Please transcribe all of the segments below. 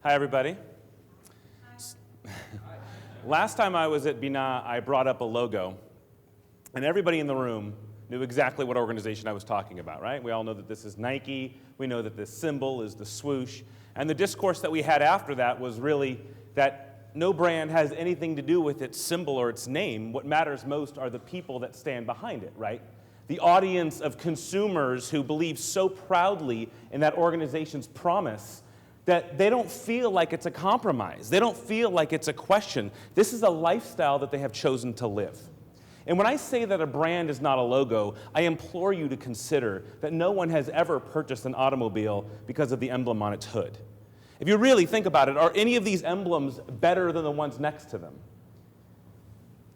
Hi, everybody. Last time I was at BINA, I brought up a logo, and everybody in the room knew exactly what organization I was talking about, right? We all know that this is Nike. We know that this symbol is the swoosh. And the discourse that we had after that was really that no brand has anything to do with its symbol or its name. What matters most are the people that stand behind it, right? The audience of consumers who believe so proudly in that organization's promise that they don't feel like it's a compromise. They don't feel like it's a question. This is a lifestyle that they have chosen to live. And when I say that a brand is not a logo, I implore you to consider that no one has ever purchased an automobile because of the emblem on its hood. If you really think about it, are any of these emblems better than the ones next to them?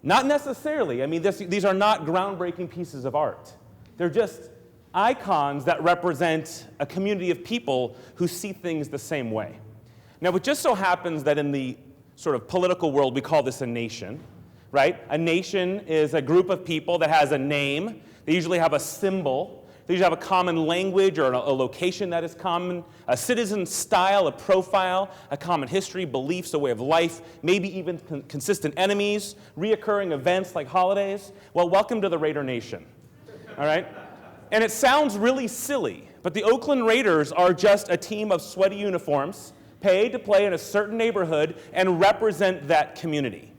Not necessarily. I mean, these are not groundbreaking pieces of art. They're just icons that represent a community of people who see things the same way. Now, it just so happens that in the sort of political world, we call this a nation, right? A nation is a group of people that has a name. They usually have a symbol. They usually have a common language or a location that is common, a citizen style, a profile, a common history, beliefs, a way of life, maybe even consistent enemies, reoccurring events like holidays. Well, welcome to the Raider Nation, all right? And it sounds really silly, but the Oakland Raiders are just a team of sweaty uniforms paid to play in a certain neighborhood and represent that community.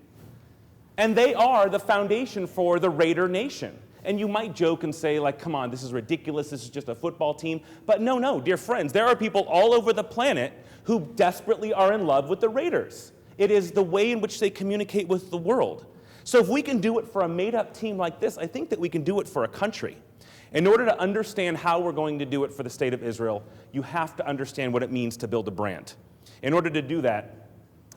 And they are the foundation for the Raider Nation. And you might joke and say, like, come on, this is ridiculous, this is just a football team. But no, dear friends, there are people all over the planet who desperately are in love with the Raiders. It is the way in which they communicate with the world. So if we can do it for a made-up team like this, I think that we can do it for a country. In order to understand how we're going to do it for the state of Israel, you have to understand what it means to build a brand. In order to do that,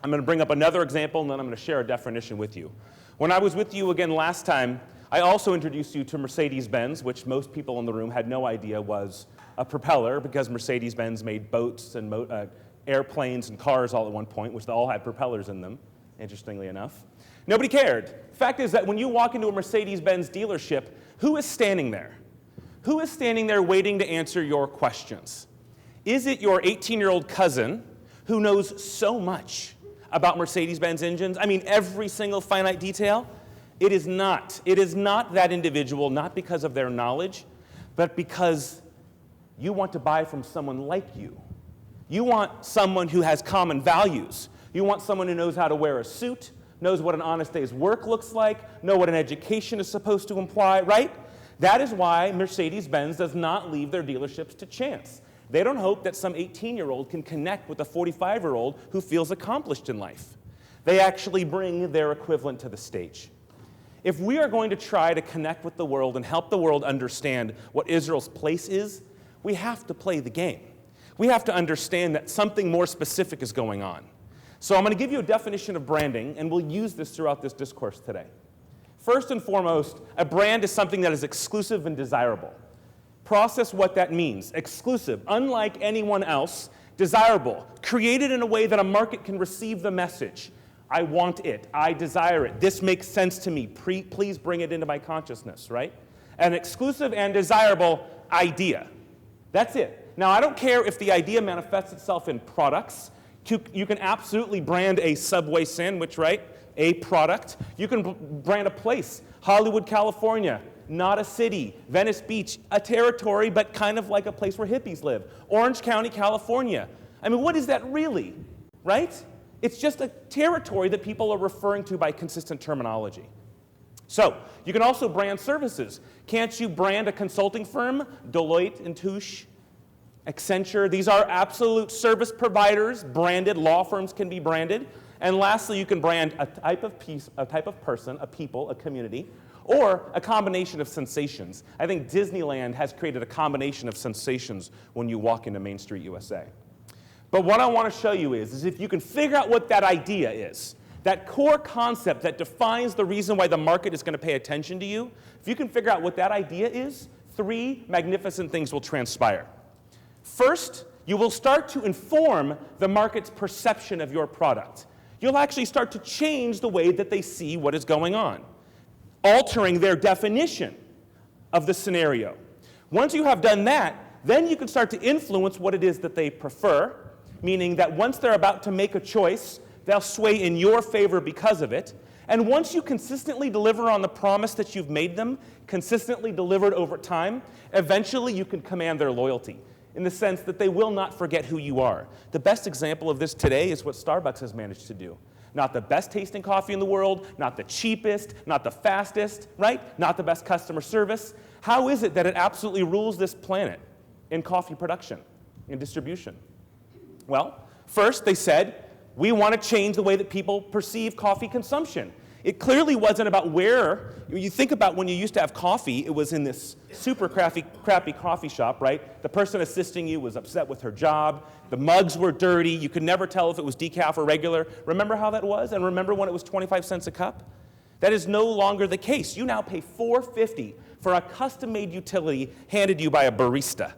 I'm going to bring up another example, and then I'm going to share a definition with you. When I was with you again last time, I also introduced you to Mercedes-Benz, which most people in the room had no idea was a propeller, because Mercedes-Benz made boats and airplanes and cars all at one point, which they all had propellers in them, interestingly enough. Nobody cared. The fact is that when you walk into a Mercedes-Benz dealership, who is standing there? Who is standing there waiting to answer your questions? Is it your 18-year-old cousin who knows so much about Mercedes-Benz engines? I mean, every single finite detail? It is not. It is not that individual, not because of their knowledge, but because you want to buy from someone like you. You want someone who has common values. You want someone who knows how to wear a suit, knows what an honest day's work looks like, know what an education is supposed to imply, right? That is why Mercedes-Benz does not leave their dealerships to chance. They don't hope that some 18-year-old can connect with a 45-year-old who feels accomplished in life. They actually bring their equivalent to the stage. If we are going to try to connect with the world and help the world understand what Israel's place is, we have to play the game. We have to understand that something more specific is going on. So I'm going to give you a definition of branding, and we'll use this throughout this discourse today. First and foremost, a brand is something that is exclusive and desirable. Process what that means. Exclusive, unlike anyone else. Desirable, created in a way that a market can receive the message. I want it. I desire it. This makes sense to me. Please bring it into my consciousness, right? An exclusive and desirable idea. That's it. Now, I don't care if the idea manifests itself in products. You can absolutely brand a Subway sandwich, right? A product. You can brand a place. Hollywood, California, not a city. Venice Beach, a territory, but kind of like a place where hippies live. Orange County, California. I mean, what is that really, right? It's just a territory that people are referring to by consistent terminology. So, you can also brand services. Can't you brand a consulting firm? Deloitte and Touche, Accenture. These are absolute service providers. Branded law firms can be branded. And lastly, you can brand a type of person, a people, a community, or a combination of sensations. I think Disneyland has created a combination of sensations when you walk into Main Street, USA. But what I want to show you is if you can figure out what that idea is, that core concept that defines the reason why the market is going to pay attention to you, if you can figure out what that idea is, 3 magnificent things will transpire. First, you will start to inform the market's perception of your product. You'll actually start to change the way that they see what is going on, altering their definition of the scenario. Once you have done that, then you can start to influence what it is that they prefer. meaning that once they're about to make a choice, they'll sway in your favor because of it. And once you consistently deliver on the promise that you've made them, consistently delivered over time, eventually you can command their loyalty in the sense that they will not forget who you are. The best example of this today is what Starbucks has managed to do. Not the best tasting coffee in the world, not the cheapest, not the fastest, right? Not the best customer service. How is it that it absolutely rules this planet in coffee production, in distribution? Well, first they said, we want to change the way that people perceive coffee consumption. It clearly wasn't about where. You think about when you used to have coffee, it was in this super crappy coffee shop, right? The person assisting you was upset with her job. The mugs were dirty. You could never tell if it was decaf or regular. Remember how that was? And remember when it was 25 cents a cup? That is no longer the case. You now pay $4.50 for a custom-made utility handed you by a barista.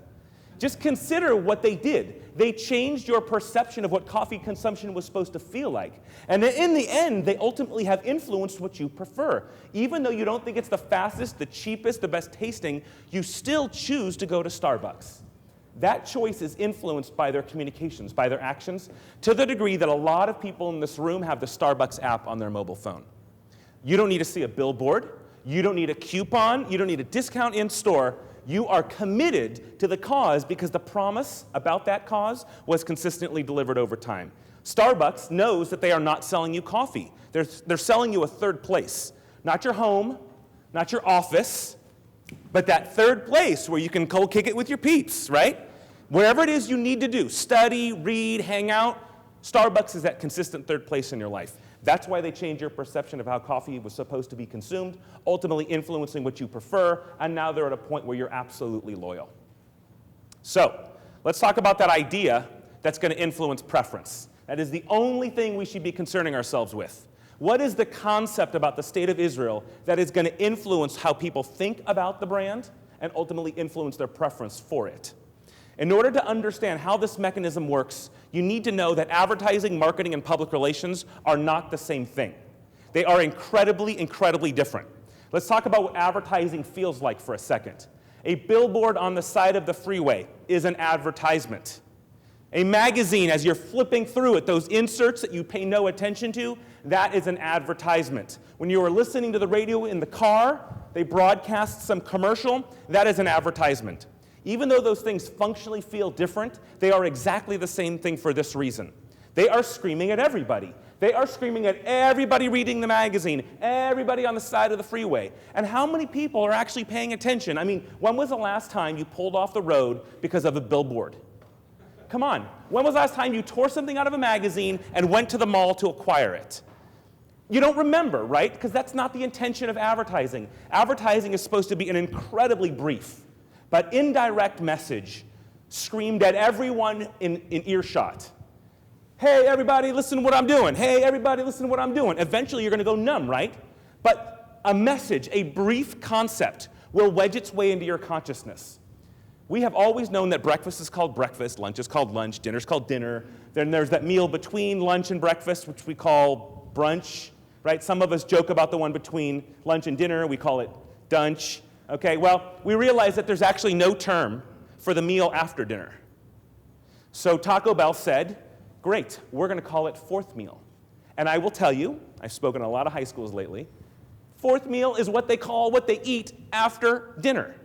Just consider what they did. They changed your perception of what coffee consumption was supposed to feel like. And in the end, they ultimately have influenced what you prefer. Even though you don't think it's the fastest, the cheapest, the best tasting, you still choose to go to Starbucks. That choice is influenced by their communications, by their actions, to the degree that a lot of people in this room have the Starbucks app on their mobile phone. You don't need to see a billboard. You don't need a coupon. You don't need a discount in store. You are committed to the cause because the promise about that cause was consistently delivered over time. Starbucks knows that they are not selling you coffee. They're selling you a third place. Not your home, not your office, but that third place where you can cold kick it with your peeps, right? Wherever it is you need to do, study, read, hang out, Starbucks is that consistent third place in your life. That's why they changed your perception of how coffee was supposed to be consumed, ultimately influencing what you prefer, and now they're at a point where you're absolutely loyal. So, let's talk about that idea that's going to influence preference. That is the only thing we should be concerning ourselves with. What is the concept about the state of Israel that is going to influence how people think about the brand and ultimately influence their preference for it? In order to understand how this mechanism works, you need to know that advertising, marketing, and public relations are not the same thing. They are incredibly, incredibly different. Let's talk about what advertising feels like for a second. A billboard on the side of the freeway is an advertisement. A magazine, as you're flipping through it, those inserts that you pay no attention to, that is an advertisement. When you are listening to the radio in the car, they broadcast some commercial, that is an advertisement. Even though those things functionally feel different, they are exactly the same thing for this reason. They are screaming at everybody. They are screaming at everybody reading the magazine, everybody on the side of the freeway. And how many people are actually paying attention? I mean, when was the last time you pulled off the road because of a billboard? Come on. When was the last time you tore something out of a magazine and went to the mall to acquire it? You don't remember, right? Because that's not the intention of advertising. Advertising is supposed to be an incredibly brief but indirect message screamed at everyone in earshot. Hey, everybody, listen to what I'm doing. Hey, everybody, listen to what I'm doing. Eventually, you're going to go numb, right? But a message, a brief concept, will wedge its way into your consciousness. We have always known that breakfast is called breakfast, lunch is called lunch, dinner is called dinner. Then there's that meal between lunch and breakfast, which we call brunch, right? Some of us joke about the one between lunch and dinner. We call it dunch. Okay, well, we realize that there's actually no term for the meal after dinner. So Taco Bell said, great, we're going to call it fourth meal. And I will tell you, I've spoken in a lot of high schools lately, fourth meal is what they call what they eat after dinner.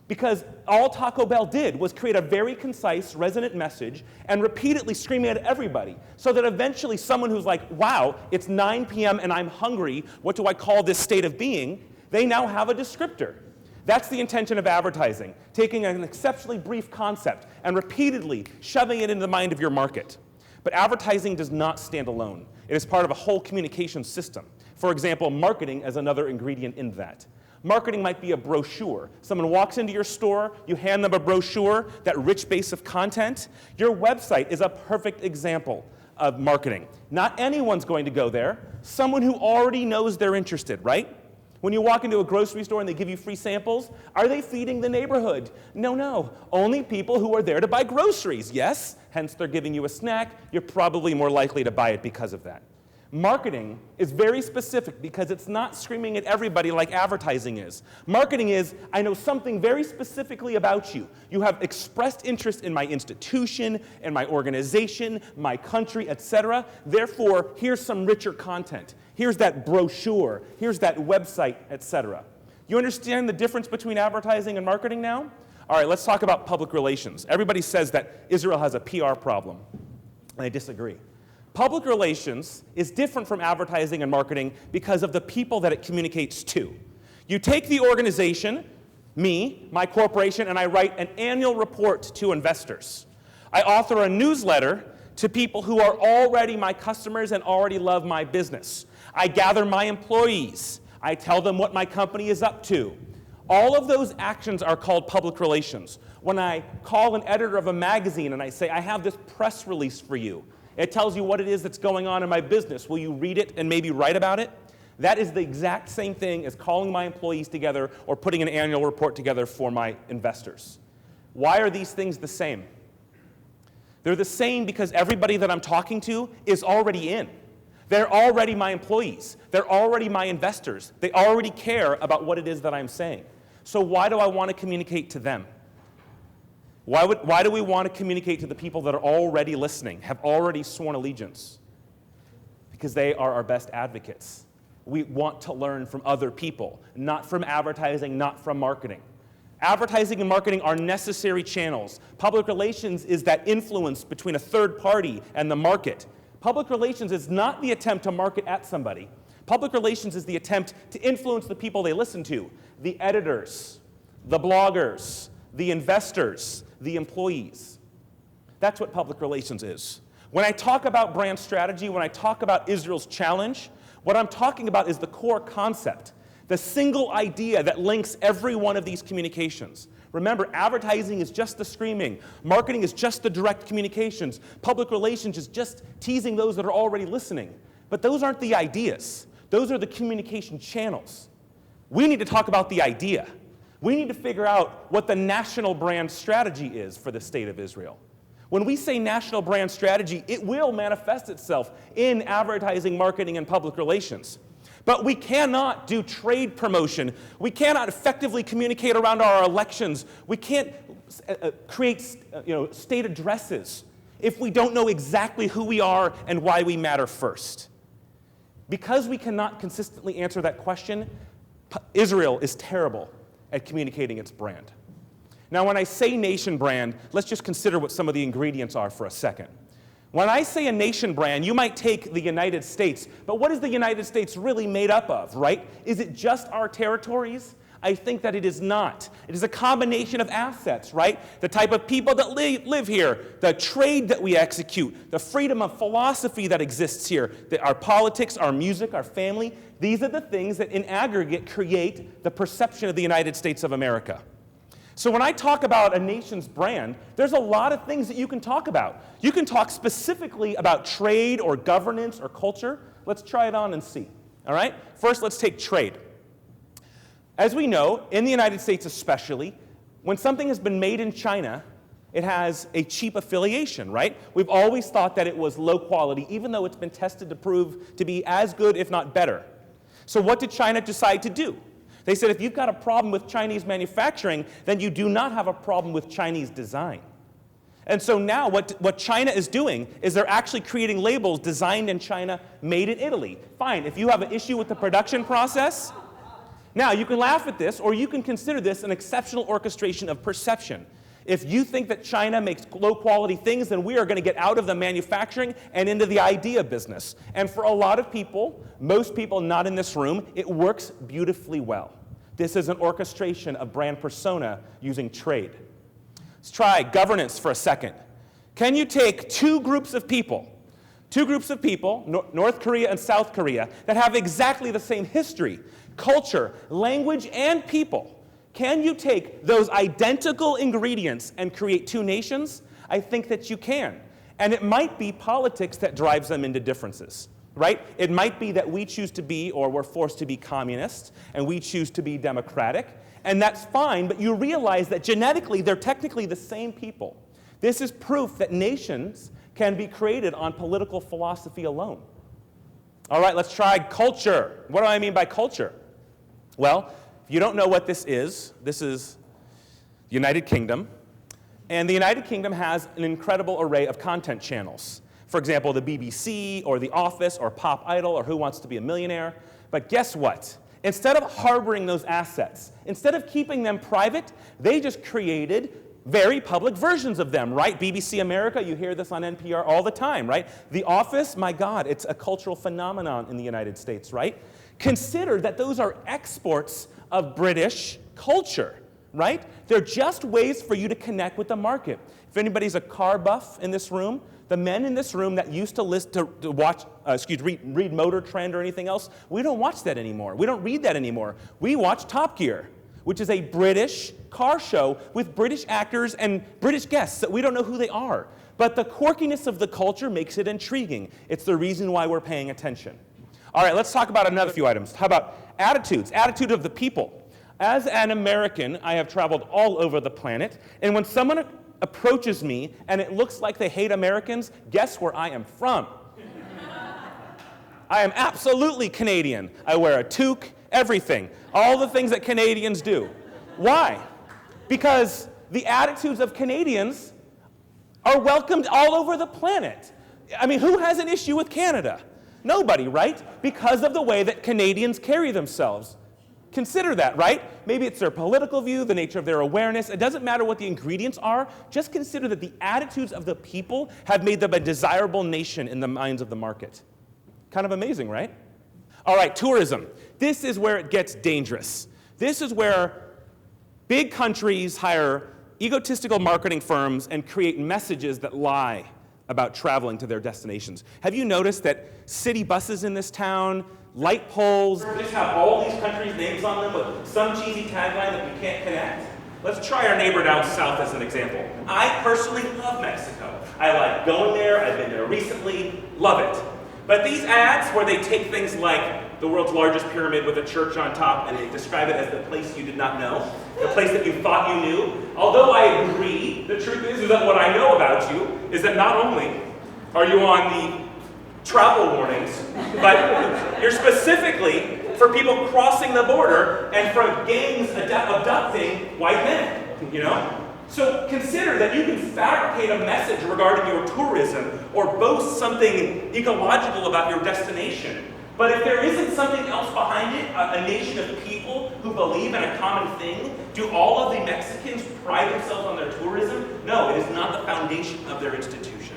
Because all Taco Bell did was create a very concise, resonant message and repeatedly screaming at everybody so that eventually someone who's like, wow, it's 9 p.m. and I'm hungry, what do I call this state of being? They now have a descriptor. That's the intention of advertising, taking an exceptionally brief concept and repeatedly shoving it into the mind of your market. But advertising does not stand alone. It is part of a whole communication system. For example, marketing as another ingredient in that. Marketing might be a brochure. Someone walks into your store, you hand them a brochure, that rich base of content. Your website is a perfect example of marketing. Not anyone's going to go there. Someone who already knows they're interested, right? When you walk into a grocery store and they give you free samples, are they feeding the neighborhood? No. Only people who are there to buy groceries, yes? Hence, they're giving you a snack. You're probably more likely to buy it because of that. Marketing is very specific because it's not screaming at everybody like advertising is. Marketing is, I know something very specifically about you. You have expressed interest in my institution, in my organization, my country, etc. Therefore, here's some richer content. Here's that brochure. Here's that website, etc. You understand the difference between advertising and marketing now? All right, let's talk about public relations. Everybody says that Israel has a PR problem, and I disagree. Public relations is different from advertising and marketing because of the people that it communicates to. You take the organization, me, my corporation, and I write an annual report to investors. I author a newsletter to people who are already my customers and already love my business. I gather my employees. I tell them what my company is up to. All of those actions are called public relations. When I call an editor of a magazine and I say, I have this press release for you, it tells you what it is that's going on in my business. Will you read it and maybe write about it? That is the exact same thing as calling my employees together or putting an annual report together for my investors. Why are these things the same? They're the same because everybody that I'm talking to is already in. They're already my employees. They're already my investors. They already care about what it is that I'm saying. So why do I want to communicate to them? Why do we want to communicate to the people that are already listening, have already sworn allegiance? Because they are our best advocates. We want to learn from other people, not from advertising, not from marketing. Advertising and marketing are necessary channels. Public relations is that influence between a third party and the market. Public relations is not the attempt to market at somebody. Public relations is the attempt to influence the people they listen to, the editors, the bloggers, the investors, the employees. That's what public relations is. When I talk about brand strategy, when I talk about Israel's challenge, what I'm talking about is the core concept, the single idea that links every one of these communications. Remember, advertising is just the screaming. Marketing is just the direct communications. Public relations is just teasing those that are already listening. But those aren't the ideas. Those are the communication channels. We need to talk about the idea. We need to figure out what the national brand strategy is for the state of Israel. When we say national brand strategy, it will manifest itself in advertising, marketing, and public relations. But we cannot do trade promotion. We cannot effectively communicate around our elections. We can't create state addresses if we don't know exactly who we are and why we matter first. Because we cannot consistently answer that question, Israel is terrible at communicating its brand. Now, when I say nation brand, let's just consider what some of the ingredients are for a second. When I say a nation brand, you might take the United States, but what is the United States really made up of, right? Is it just our territories? I think that it is not. It is a combination of assets, right? The type of people that live here, the trade that we execute, the freedom of philosophy that exists here, our politics, our music, our family. These are the things that in aggregate create the perception of the United States of America. So when I talk about a nation's brand, there's a lot of things that you can talk about. You can talk specifically about trade or governance or culture. Let's try it on and see, all right? First, let's take trade. As we know, in the United States especially, when something has been made in China, it has a cheap affiliation, right? We've always thought that it was low quality, even though it's been tested to prove to be as good, if not better. So what did China decide to do? They said, if you've got a problem with Chinese manufacturing, then you do not have a problem with Chinese design. And so now what China is doing is they're actually creating labels designed in China, made in Italy. Fine, if you have an issue with the production process, now you can laugh at this, or you can consider this an exceptional orchestration of perception. If you think that China makes low-quality things, then we are going to get out of the manufacturing and into the idea business. And for a lot of people, most people not in this room, it works beautifully well. This is an orchestration of brand persona using trade. Let's try governance for a second. Can you take two groups of people, North Korea and South Korea, that have exactly the same history, culture, language, and people? Can you take those identical ingredients and create two nations? I think that you can. And it might be politics that drives them into differences, right? It might be that we choose to be, or we're forced to be communist, and we choose to be democratic, and that's fine, but you realize that genetically they're technically the same people. This is proof that nations can be created on political philosophy alone. All right, let's try culture. What do I mean by culture? Well, if you don't know what this is the United Kingdom. And the United Kingdom has an incredible array of content channels. For example, the BBC or The Office or Pop Idol or Who Wants to Be a Millionaire. But guess what? Instead of harboring those assets, instead of keeping them private, they just created very public versions of them, right? BBC America, you hear this on NPR all the time, right? The Office, my God, it's a cultural phenomenon in the United States, right? Consider that those are exports of British culture, right? They're just ways for you to connect with the market. If anybody's a car buff in this room, the men in this room that used to read Motor Trend or anything else, we don't watch that anymore. We don't read that anymore. We watch Top Gear, which is a British car show with British actors and British guests that we don't know who they are. But the quirkiness of the culture makes it intriguing. It's the reason why we're paying attention. All right, let's talk about another few items. How about attitudes? Attitude of the people. As an American, I have traveled all over the planet, and when someone approaches me and it looks like they hate Americans, guess where I am from? I am absolutely Canadian. I wear a toque, everything. All the things that Canadians do. Why? Because the attitudes of Canadians are welcomed all over the planet. I mean, who has an issue with Canada? Nobody, right? Because of the way that Canadians carry themselves. Consider that, right? Maybe it's their political view, the nature of their awareness. It doesn't matter what the ingredients are. Just consider that the attitudes of the people have made them a desirable nation in the minds of the market. Kind of amazing, right? All right, tourism. This is where it gets dangerous. This is where big countries hire egotistical marketing firms and create messages that lie about traveling to their destinations. Have you noticed that city buses in this town, light poles, just have all these countries' names on them with some cheesy tagline that you can't connect? Let's try our neighbor down south as an example. I personally love Mexico. I like going there. I've been there recently. Love it. But these ads where they take things like the world's largest pyramid with a church on top and they describe it as the place you did not know, the place that you thought you knew, although I agree, the truth is that what I know about you is that not only are you on the travel warnings, but you're specifically for people crossing the border and for gangs abducting white men, you know? So consider that you can fabricate a message regarding your tourism or boast something ecological about your destination. But if there isn't something else behind it, a nation of people who believe in a common thing, do all of the Mexicans pride themselves on their tourism? No, it is not the foundation of their institution.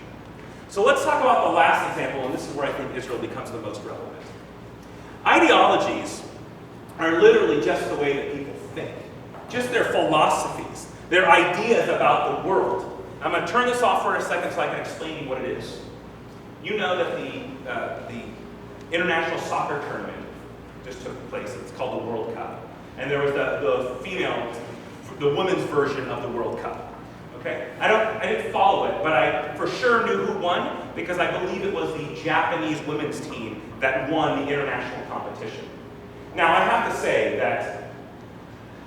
So let's talk about the last example, and this is where I think Israel becomes the most relevant. Ideologies are literally just the way that people think, just their philosophies, their ideas about the world. I'm going to turn this off for a second so I can explain to you what it is. You know that the international soccer tournament just took place. It's called the World Cup. And there was the women's version of the World Cup. Okay? I didn't follow it, but I for sure knew who won because I believe it was the Japanese women's team that won the international competition. Now, I have to say that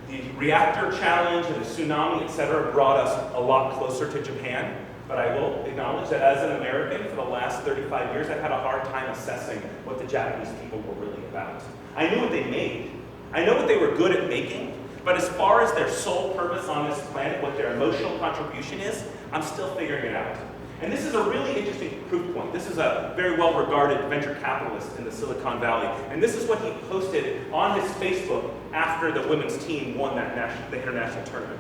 the reactor challenge and the tsunami, etc., brought us a lot closer to Japan, but I will acknowledge that as an American for the last 35 years, I've had a hard time assessing what the Japanese people were really about. I knew what they made. I know what they were good at making, but as far as their sole purpose on this planet, what their emotional contribution is, I'm still figuring it out. And this is a really interesting proof point. This is a very well-regarded venture capitalist in the Silicon Valley, and this is what he posted on his Facebook after the women's team won the international tournament.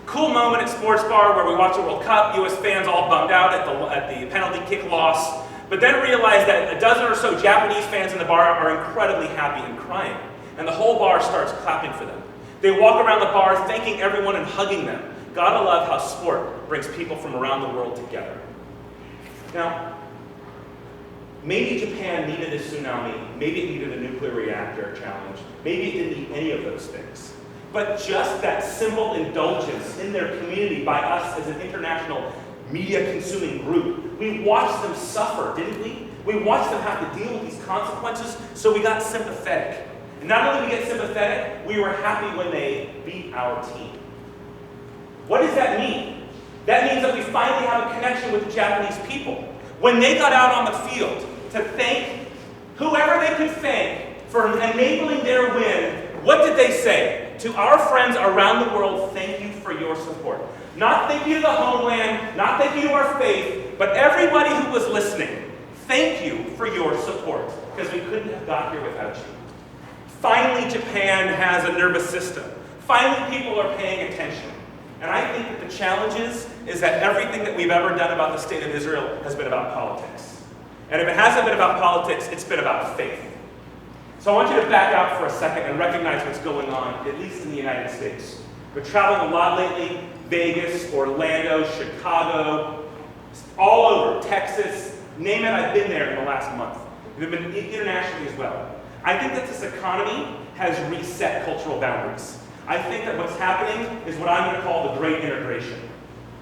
Cool moment at Sports Bar where we watch the World Cup, US fans all bummed out at the penalty kick loss, but then realized that a dozen or so Japanese fans in the bar are incredibly happy and crying, and the whole bar starts clapping for them. They walk around the bar thanking everyone and hugging them. Gotta love how sport brings people from around the world together. Now, maybe Japan needed a tsunami, maybe it needed a nuclear reactor challenge, maybe it didn't need any of those things. But just that simple indulgence in their community by us as an international media-consuming group, we watched them suffer, didn't we? We watched them have to deal with these consequences, so we got sympathetic. And not only did we get sympathetic, we were happy when they beat our team. What does that mean? That means that we finally have a connection with the Japanese people. When they got out on the field to thank Whoever they could thank for enabling their win, what did they say? To our friends around the world, thank you for your support. Not thank you to the homeland, not thank you to our faith, but everybody who was listening, thank you for your support, because we couldn't have got here without you. Finally, Japan has a nervous system. Finally, people are paying attention. And I think that the challenge is that everything that we've ever done about the state of Israel has been about politics. And if it hasn't been about politics, it's been about faith. So I want you to back out for a second and recognize what's going on, at least in the United States. We're traveling a lot lately, Vegas, Orlando, Chicago, all over, Texas, name it, I've been there in the last month. We've been internationally as well. I think that this economy has reset cultural boundaries. I think that what's happening is what I'm going to call the Great Integration.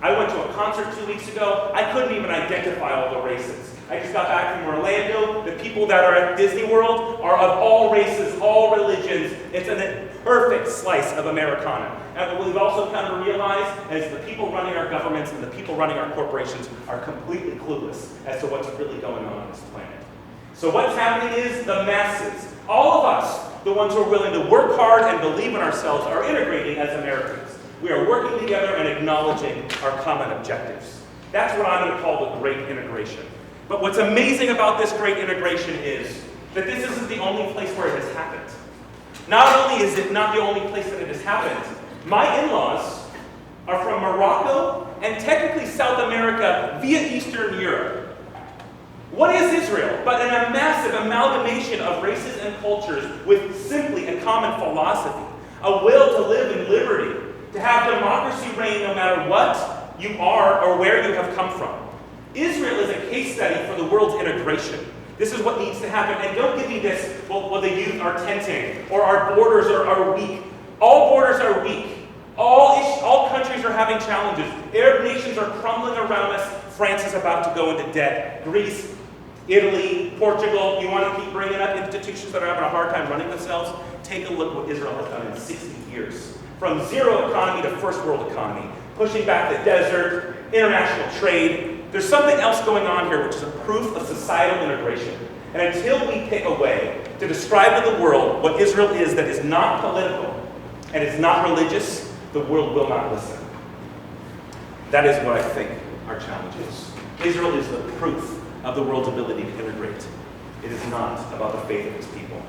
I went to a concert 2 weeks ago. I couldn't even identify all the races. I just got back from Orlando. The people that are at Disney World are of all races, all religions. It's a perfect slice of Americana. And what we've also come to realize is the people running our governments and the people running our corporations are completely clueless as to what's really going on this planet. So what's happening is the masses, all of us, the ones who are willing to work hard and believe in ourselves, are integrating as Americans. We are working together and acknowledging our common objectives. That's what I'm going to call the Great Integration. But what's amazing about this Great Integration is that this isn't the only place where it has happened. Not only is it not the only place that it has happened, my in-laws are from Morocco and technically South America via Eastern Europe. What is Israel but a massive amalgamation of races and cultures with simply a common philosophy, a will to live in liberty, to have democracy reign no matter what you are or where you have come from. Israel is a case study for the world's integration. This is what needs to happen. And don't give me this, well, the youth are tenting, or our borders are weak. All borders are weak. All countries are having challenges. Arab nations are crumbling around us. France is about to go into debt. Greece, Italy, Portugal, you want to keep bringing up institutions that are having a hard time running themselves? Take a look at what Israel has done in 60 years. From zero economy to first world economy, pushing back the desert, international trade. There's something else going on here which is a proof of societal integration. And until we pick a way to describe to the world what Israel is that is not political and is not religious, the world will not listen. That is what I think our challenge is. Israel is the proof of the world's ability to integrate. It is not about the faith of its people.